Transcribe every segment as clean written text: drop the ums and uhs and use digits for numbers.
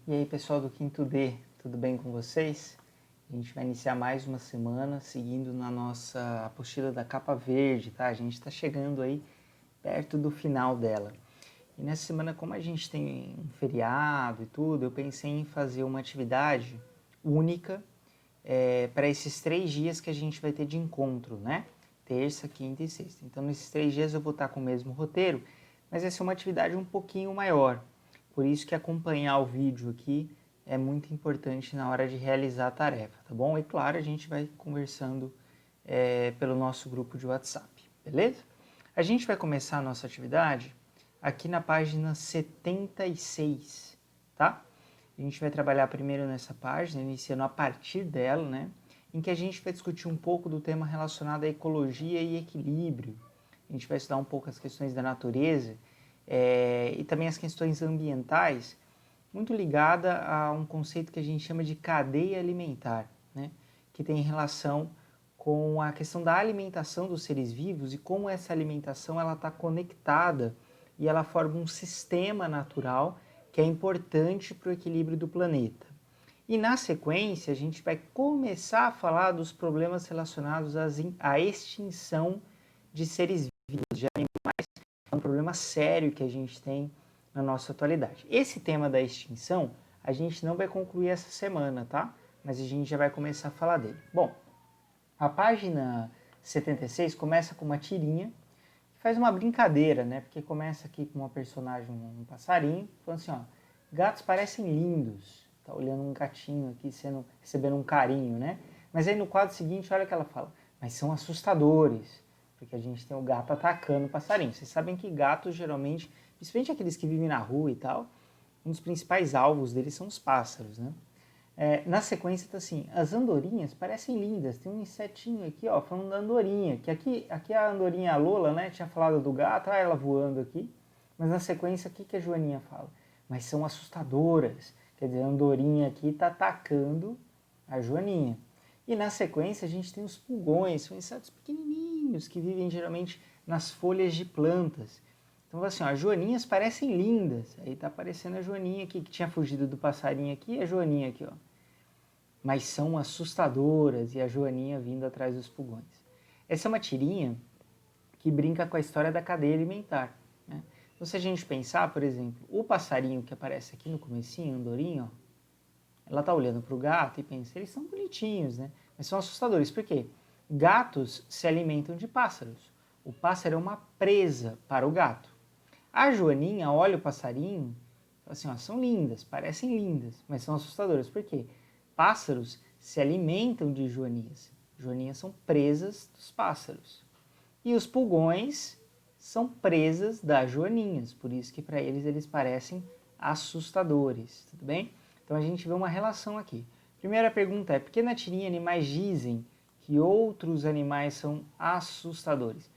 E aí, pessoal do quinto D, tudo bem com vocês? A gente vai iniciar mais uma semana seguindo na nossa apostila da capa verde, tá? A gente está chegando aí perto do final dela. E nessa semana, como a gente tem um feriado e tudo, eu pensei em fazer uma atividade única para esses 3 dias que a gente vai ter de encontro, né? Terça, quinta e sexta. Então, nesses 3 dias eu vou estar com o mesmo roteiro, mas vai ser uma atividade um pouquinho maior. Por isso que acompanhar o vídeo aqui é muito importante na hora de realizar a tarefa, tá bom? E claro, a gente vai conversando pelo nosso grupo de WhatsApp, beleza? A gente vai começar a nossa atividade aqui na página 76, tá? A gente vai trabalhar primeiro nessa página, iniciando a partir dela, né? Em que a gente vai discutir um pouco do tema relacionado à ecologia e equilíbrio. A gente vai estudar um pouco as questões da natureza e também as questões ambientais, muito ligada a um conceito que a gente chama de cadeia alimentar, né? Que tem relação com a questão da alimentação dos seres vivos e como essa alimentação ela está conectada e ela forma um sistema natural que é importante para o equilíbrio do planeta. E na sequência, a gente vai começar a falar dos problemas relacionados à extinção de seres vivos, de animais. É um problema sério que a gente tem na nossa atualidade. Esse tema da extinção, a gente não vai concluir essa semana, tá? Mas a gente já vai começar a falar dele. Bom, a página 76 começa com uma tirinha que faz uma brincadeira, né? Porque começa aqui com uma personagem, um passarinho, falando assim, ó, gatos parecem lindos. Tá olhando um gatinho aqui recebendo um carinho, né? Mas aí no quadro seguinte, olha o que ela fala, mas são assustadores, porque a gente tem o gato atacando o passarinho. Vocês sabem que gatos geralmente, principalmente aqueles que vivem na rua e tal, um dos principais alvos deles são os pássaros, né? Na sequência está assim, as andorinhas parecem lindas, tem um insetinho aqui, ó, falando da andorinha, que aqui a andorinha, a Lola, né, tinha falado do gato, ela voando aqui, mas na sequência, o que a Joaninha fala? Mas são assustadoras, quer dizer, a andorinha aqui está atacando a Joaninha. E na sequência a gente tem os pulgões, são insetos pequenininhos que vivem geralmente nas folhas de plantas. Então, assim, ó, as joaninhas parecem lindas. Aí tá aparecendo a joaninha aqui, que tinha fugido do passarinho aqui, e a joaninha aqui, ó. Mas são assustadoras, e a joaninha vindo atrás dos pulgões. Essa é uma tirinha que brinca com a história da cadeia alimentar, né? Então, se a gente pensar, por exemplo, o passarinho que aparece aqui no comecinho, a andorinha, ó, ela tá olhando para o gato e pensa, eles são bonitinhos, né? Mas são assustadores. Por quê? Gatos se alimentam de pássaros. O pássaro é uma presa para o gato. A joaninha olha o passarinho e fala assim, ó, são lindas, parecem lindas, mas são assustadoras. Por quê? Pássaros se alimentam de joaninhas. Joaninhas são presas dos pássaros. E os pulgões são presas das joaninhas, por isso que para eles parecem assustadores, tudo bem? Então a gente vê uma relação aqui. Primeira pergunta é, por que na tirinha animais dizem que outros animais são assustadores?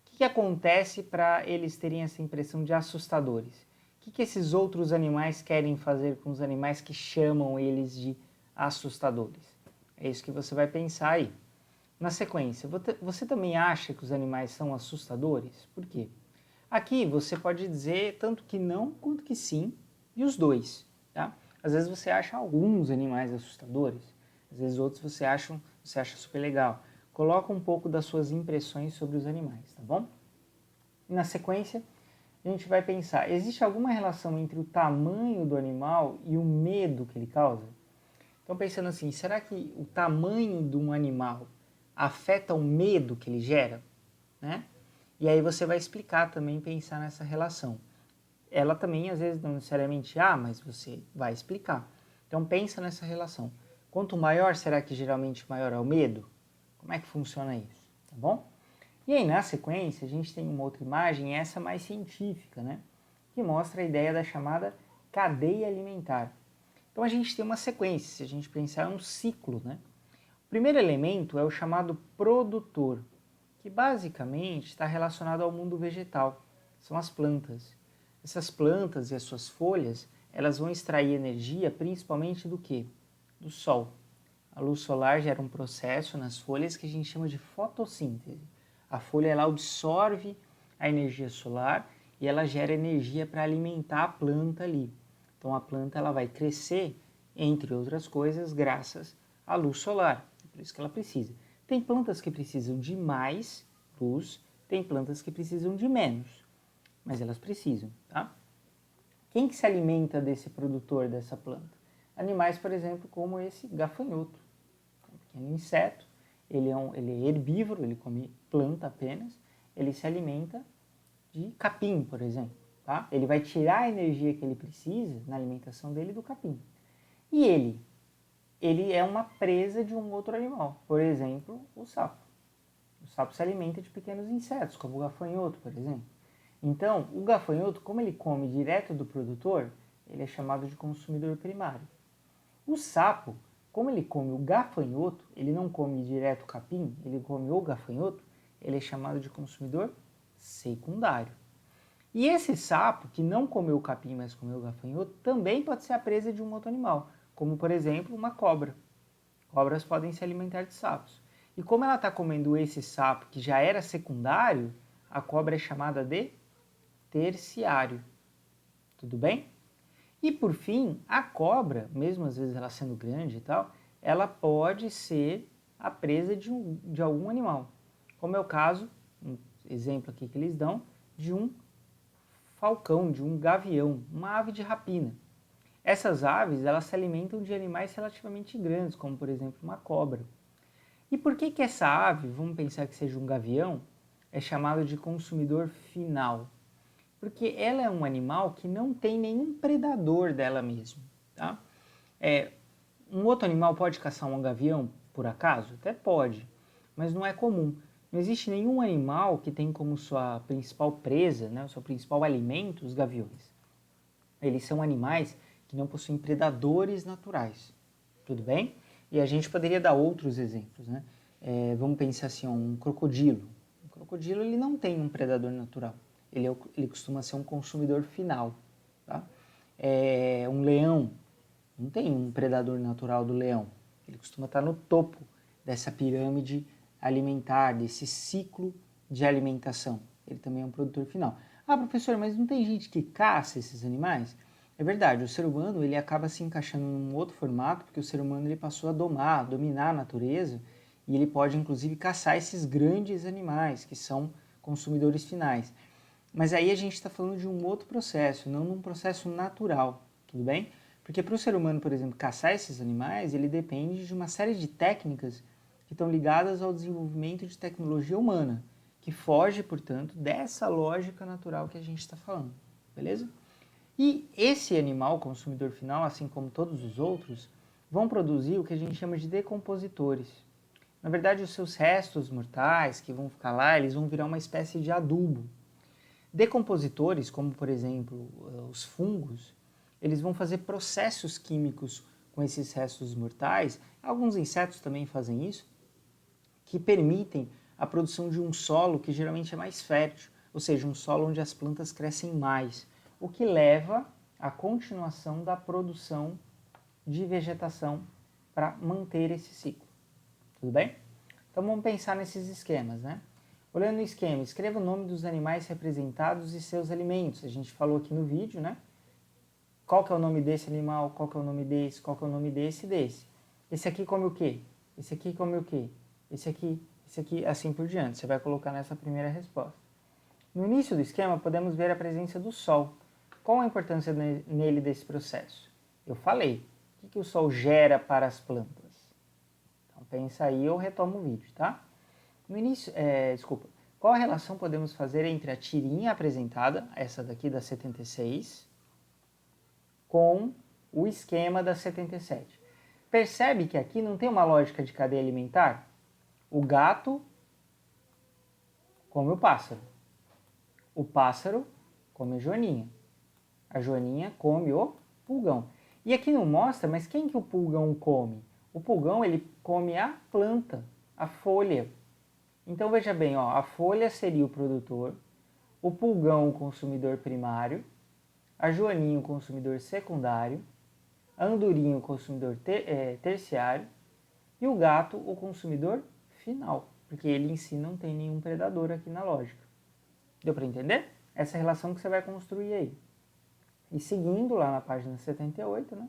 O que acontece para eles terem essa impressão de assustadores? O que esses outros animais querem fazer com os animais que chamam eles de assustadores? É isso que você vai pensar aí. Na sequência, você também acha que os animais são assustadores? Por quê? Aqui você pode dizer tanto que não quanto que sim, e os dois, tá? Às vezes você acha alguns animais assustadores, às vezes outros você acha super legal. Coloca um pouco das suas impressões sobre os animais, tá bom? E na sequência, a gente vai pensar, existe alguma relação entre o tamanho do animal e o medo que ele causa? Então pensando assim, será que o tamanho de um animal afeta o medo que ele gera? Né? E aí você vai explicar também, pensar nessa relação. Ela também, às vezes, não necessariamente, mas você vai explicar. Então pensa nessa relação. Quanto maior, será que geralmente maior é o medo? Como é que funciona isso? Tá bom? E aí, na sequência, a gente tem uma outra imagem, essa mais científica, né? Que mostra a ideia da chamada cadeia alimentar. Então, a gente tem uma sequência, se a gente pensar, é um ciclo, né? O primeiro elemento é o chamado produtor, que basicamente está relacionado ao mundo vegetal, são as plantas. Essas plantas e as suas folhas, elas vão extrair energia principalmente do quê? Do sol. A luz solar gera um processo nas folhas que a gente chama de fotossíntese. A folha ela absorve a energia solar e ela gera energia para alimentar a planta ali. Então a planta ela vai crescer, entre outras coisas, graças à luz solar. É por isso que ela precisa. Tem plantas que precisam de mais luz, tem plantas que precisam de menos, mas elas precisam, tá? Quem que se alimenta desse produtor dessa planta? Animais, por exemplo, como esse gafanhoto, um pequeno inseto. Ele é herbívoro, ele come planta apenas, ele se alimenta de capim, por exemplo. Tá? Ele vai tirar a energia que ele precisa na alimentação dele do capim. E ele é uma presa de um outro animal, por exemplo, o sapo. O sapo se alimenta de pequenos insetos, como o gafanhoto, por exemplo. Então, o gafanhoto, como ele come direto do produtor, ele é chamado de consumidor primário. O sapo, como ele come o gafanhoto, ele não come direto o capim, ele come o gafanhoto, ele é chamado de consumidor secundário. E esse sapo, que não comeu o capim, mas comeu o gafanhoto, também pode ser a presa de um outro animal, como, por exemplo, uma cobra. Cobras podem se alimentar de sapos. E como ela está comendo esse sapo, que já era secundário, a cobra é chamada de terciário. Tudo bem? E por fim, a cobra, mesmo às vezes ela sendo grande e tal, ela pode ser a presa de algum animal. Como é o caso, um exemplo aqui que eles dão, de um falcão, de um gavião, uma ave de rapina. Essas aves, elas se alimentam de animais relativamente grandes, como por exemplo uma cobra. E por que essa ave, vamos pensar que seja um gavião, é chamado de consumidor final? Porque ela é um animal que não tem nenhum predador dela mesma. Tá? Um outro animal pode caçar um gavião, por acaso? Até pode, mas não é comum. Não existe nenhum animal que tem como sua principal presa, né, o seu principal alimento, os gaviões. Eles são animais que não possuem predadores naturais. Tudo bem? E a gente poderia dar outros exemplos. Né? Vamos pensar assim, um crocodilo. O crocodilo ele não tem um predador natural. Ele costuma ser um consumidor final. Tá? Um leão não tem um predador natural do leão. Ele costuma estar no topo dessa pirâmide alimentar, desse ciclo de alimentação. Ele também é um produtor final. Ah, professor, mas não tem gente que caça esses animais? É verdade, o ser humano ele acaba se encaixando num outro formato, porque o ser humano ele passou a dominar a natureza, e ele pode inclusive caçar esses grandes animais, que são consumidores finais. Mas aí a gente está falando de um outro processo, não num processo natural, tudo bem? Porque para o ser humano, por exemplo, caçar esses animais, ele depende de uma série de técnicas que estão ligadas ao desenvolvimento de tecnologia humana, que foge, portanto, dessa lógica natural que a gente está falando, beleza? E esse animal consumidor final, assim como todos os outros, vão produzir o que a gente chama de decompositores. Na verdade, os seus restos mortais que vão ficar lá, eles vão virar uma espécie de adubo. Decompositores, como por exemplo os fungos, eles vão fazer processos químicos com esses restos mortais. Alguns insetos também fazem isso, que permitem a produção de um solo que geralmente é mais fértil, ou seja, um solo onde as plantas crescem mais, o que leva à continuação da produção de vegetação para manter esse ciclo. Tudo bem? Então vamos pensar nesses esquemas, né? Olhando o esquema, escreva o nome dos animais representados e seus alimentos. A gente falou aqui no vídeo, né? Qual que é o nome desse animal, qual que é o nome desse, qual que é o nome desse e desse. Esse aqui come o quê? Esse aqui come o quê? Esse aqui, assim por diante. Você vai colocar nessa primeira resposta. No início do esquema, podemos ver a presença do Sol. Qual a importância nele desse processo? Eu falei. O que o Sol gera para as plantas? Então pensa aí, eu retomo o vídeo, tá? No início, qual a relação podemos fazer entre a tirinha apresentada, essa daqui da 76, com o esquema da 77? Percebe que aqui não tem uma lógica de cadeia alimentar? O gato come o pássaro come a joaninha come o pulgão. E aqui não mostra, mas quem que o pulgão come? O pulgão ele come a planta, a folha. Então veja bem, ó, a folha seria o produtor, o pulgão o consumidor primário, a joaninha o consumidor secundário, a andorinha o consumidor terciário e o gato o consumidor final, porque ele em si não tem nenhum predador aqui na lógica. Deu para entender? Essa relação que você vai construir aí. E seguindo lá na página 78, né?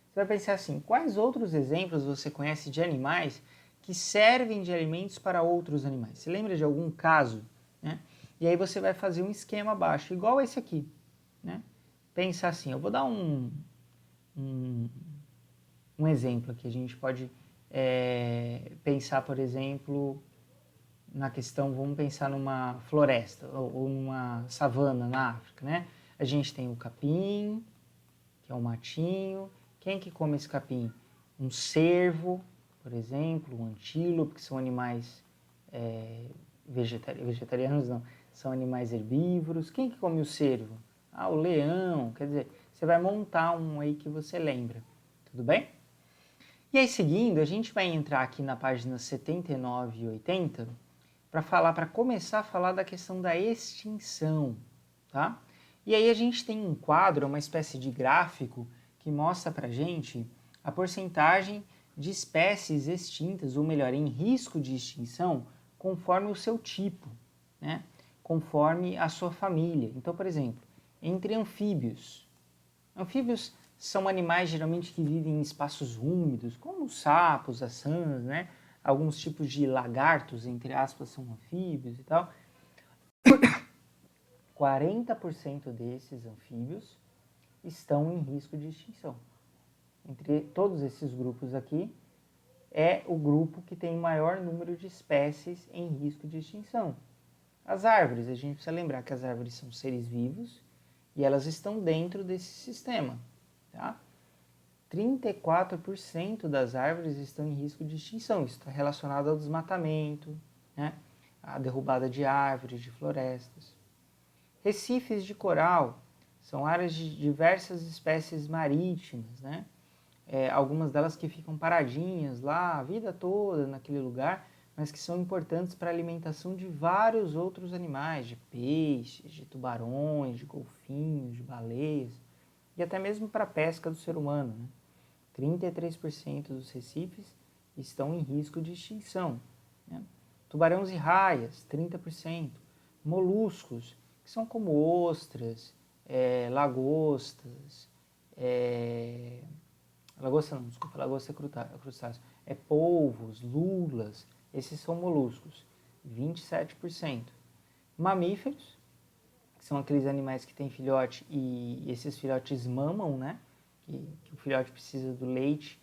Você vai pensar assim, quais outros exemplos você conhece de animais que servem de alimentos para outros animais? Você lembra de algum caso? Né? E aí você vai fazer um esquema abaixo, igual esse aqui. Né? Pensa assim, eu vou dar um exemplo aqui. A gente pode pensar, por exemplo, na questão, vamos pensar numa floresta ou numa savana na África. Né? A gente tem o capim, que é o matinho. Quem que come esse capim? Um cervo, por exemplo, um antílope, que são animais vegetarianos, não, são animais herbívoros. Quem que come o cervo? O leão. Quer dizer, você vai montar um aí que você lembra. Tudo bem? E aí, seguindo, a gente vai entrar aqui na página 79 e 80 para começar a falar da questão da extinção, tá? E aí a gente tem um quadro, uma espécie de gráfico que mostra para a gente a porcentagem de espécies extintas, ou melhor, em risco de extinção, conforme o seu tipo, né? Conforme a sua família. Então, por exemplo, entre anfíbios. Anfíbios são animais geralmente que vivem em espaços úmidos, como os sapos, as rãs, né? Alguns tipos de lagartos, entre aspas, são anfíbios e tal. 40% desses anfíbios estão em risco de extinção. Entre todos esses grupos aqui, é o grupo que tem maior número de espécies em risco de extinção. As árvores, a gente precisa lembrar que as árvores são seres vivos e elas estão dentro desse sistema. Tá? 34% das árvores estão em risco de extinção. Isso está relacionado ao desmatamento, né? A derrubada de árvores, de florestas. Recifes de coral são áreas de diversas espécies marítimas, né? Algumas delas que ficam paradinhas lá a vida toda naquele lugar, mas que são importantes para a alimentação de vários outros animais, de peixes, de tubarões, de golfinhos, de baleias, e até mesmo para a pesca do ser humano. Né? 33% dos recifes estão em risco de extinção. Né? Tubarões e raias, 30%. Moluscos, que são como ostras, lagostas, lagosta não, desculpa, lagosta é crustáceo. Polvos, lulas, esses são moluscos, 27%. Mamíferos, que são aqueles animais que têm filhote e esses filhotes mamam, né? Que o filhote precisa do leite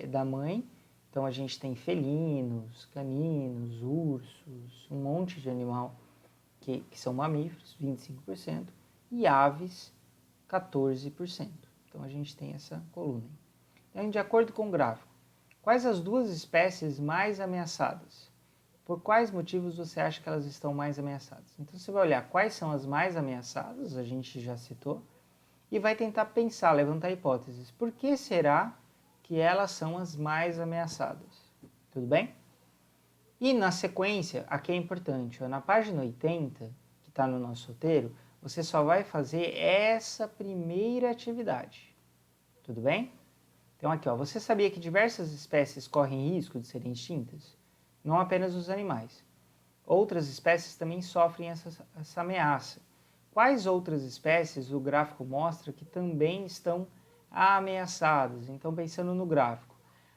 da mãe. Então a gente tem felinos, caninos, ursos, um monte de animal que são mamíferos, 25%, e aves, 14%. Então a gente tem essa coluna. Então, de acordo com o gráfico, quais as duas espécies mais ameaçadas? Por quais motivos você acha que elas estão mais ameaçadas? Então você vai olhar quais são as mais ameaçadas, a gente já citou, e vai tentar pensar, levantar hipóteses. Por que será que elas são as mais ameaçadas? Tudo bem? E na sequência, aqui é importante, na página 80, que está no nosso roteiro, você só vai fazer essa primeira atividade. Tudo bem? Então aqui, você sabia que diversas espécies correm risco de serem extintas? Não apenas os animais. Outras espécies também sofrem essa ameaça. Quais outras espécies o gráfico mostra que também estão ameaçadas? Então, pensando no gráfico,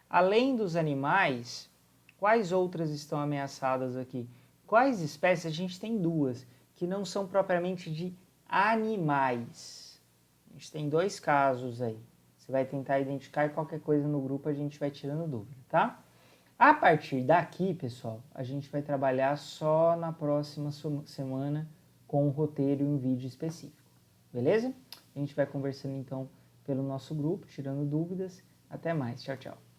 além dos animais, quais outras estão ameaçadas aqui? Quais espécies? A gente tem duas, que não são propriamente de animais. A gente tem dois casos aí. Você vai tentar identificar e qualquer coisa no grupo a gente vai tirando dúvida, tá? A partir daqui, pessoal, a gente vai trabalhar só na próxima semana com um roteiro e um vídeo específico, beleza? A gente vai conversando então pelo nosso grupo, tirando dúvidas. Até mais, tchau, tchau.